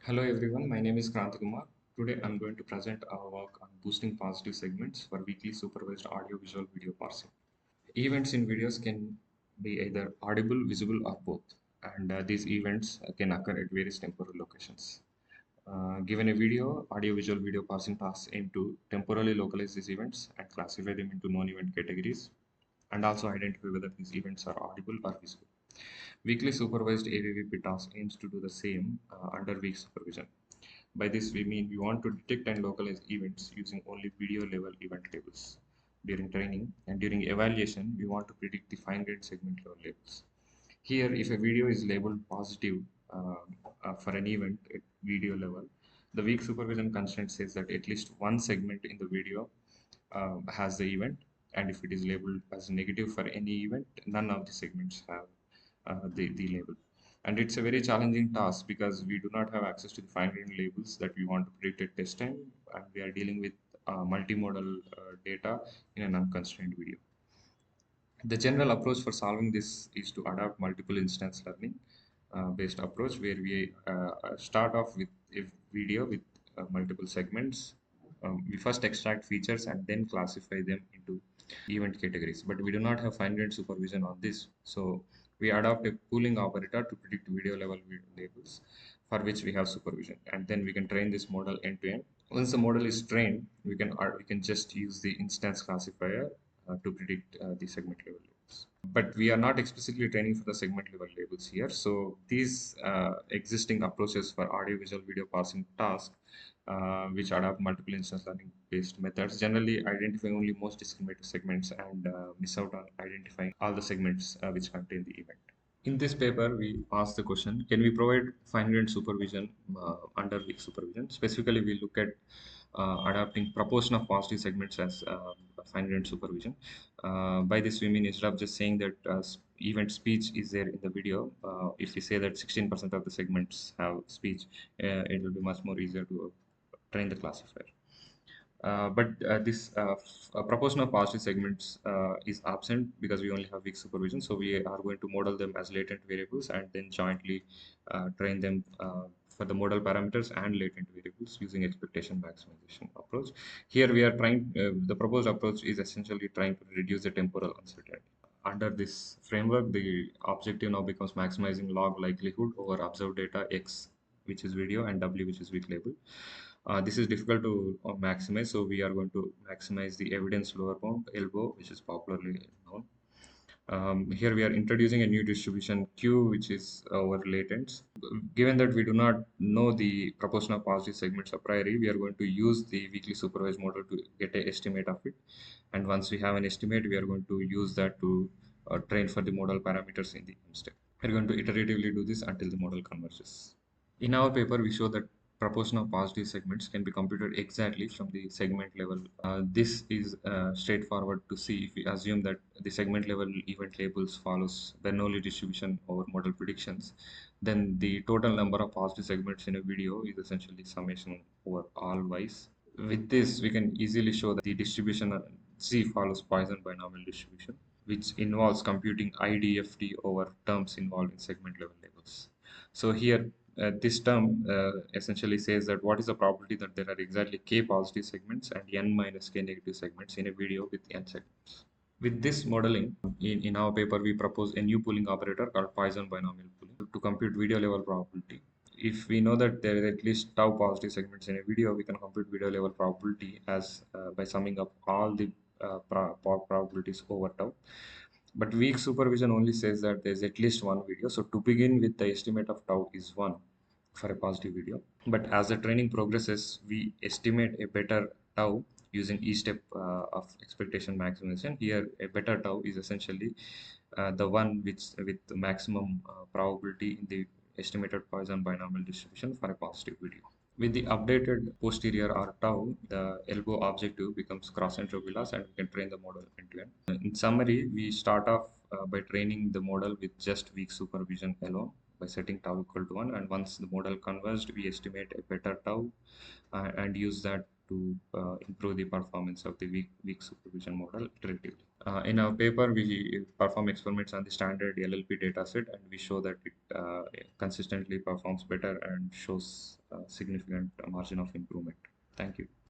Hello everyone, my name is Kumar. Today I'm going to present our work on boosting positive segments for weekly supervised audio-visual video parsing. Events in videos can be either audible, visible, or both, and these events can occur at various temporal locations. Given a video, audio-visual video parsing tasks aim to temporally localize these events and classify them into non-event categories, and also identify whether these events are audible or visible. Weakly supervised AVVP task aims to do the same under weak supervision. By this, we mean we want to detect and localize events using only video level event labels during training, and during evaluation, we want to predict the fine grained segment level labels. Here, if a video is labeled positive for an event at video level, the weak supervision constraint says that at least one segment in the video has the event, and if it is labeled as negative for any event, none of the segments have the label. And it's a very challenging task because we do not have access to the fine-grained labels that we want to predict at test time, and we are dealing with multimodal data in an unconstrained video. The general approach for solving this is to adopt multiple instance learning based approach where we start off with a video with multiple segments. We first extract features and then classify them into event categories, but we do not have fine-grained supervision on this. So we adopt a pooling operator to predict video level labels for which we have supervision, and then we can train this model end to end. Once the model is trained, we can just use the instance classifier to predict the segment level labels. But we are not explicitly training for the segment level labels here. So these existing approaches for audio visual video parsing task, which adopt multiple instance learning based methods, generally identify only most discriminated segments and miss out on identifying all the segments which contain the event. In this paper, we asked the question, can we provide fine-grained supervision under weak supervision? Specifically, we look at adapting proportion of positive segments as fine-grained supervision. By this, we mean instead of just saying that event speech is there in the video, if we say that 16% of the segments have speech, it will be much more easier to train the classifier. But this proportion of positive segments is absent because we only have weak supervision. So we are going to model them as latent variables and then jointly train them for the model parameters and latent variables using expectation maximization approach. Here we are trying, the proposed approach is essentially trying to reduce the temporal uncertainty. Under this framework, the objective now becomes maximizing log likelihood over observed data X, which is video, and W, which is weak label. This is difficult to maximize, so we are going to maximize the evidence lower bound, elbow, which is popularly known. Here we are introducing a new distribution Q, which is our latents. Given that we do not know the proportion of positive segments a priori, we are going to use the weakly supervised model to get an estimate of it. And once we have an estimate, we are going to use that to train for the model parameters in the step. We're going to iteratively do this until the model converges. In our paper, we show that proportion of positive segments can be computed exactly from the segment level. This is straightforward to see if we assume that the segment level event labels follows Bernoulli distribution over model predictions, then the total number of positive segments in a video is essentially summation over all y's. With this, we can easily show that the distribution C follows Poisson binomial distribution, which involves computing IDFT over terms involved in segment level labels. So here, this term essentially says that what is the probability that there are exactly k positive segments and n minus k negative segments in a video with n segments. With this modeling, in our paper, we propose a new pooling operator called Poisson binomial pooling to compute video level probability. If we know that there is at least tau positive segments in a video, we can compute video level probability as by summing up all the probabilities over tau. But weak supervision only says that there's at least one video. So to begin with, the estimate of tau is 1 for a positive video. But as the training progresses, we estimate a better tau using each step of expectation maximization. Here, a better tau is essentially the one with the maximum probability in the estimated Poisson binomial distribution for a positive video. With the updated posterior or tau, the elbow objective becomes cross-entropy loss and we can train the model end-to-end. In summary, we start off by training the model with just weak supervision alone by setting tau equal to 1, and once the model converged, we estimate a better tau and use that to improve the performance of the weak supervision model iteratively. In our paper, we perform experiments on the standard LLP dataset, and we show that it consistently performs better and shows significant margin of improvement. Thank you.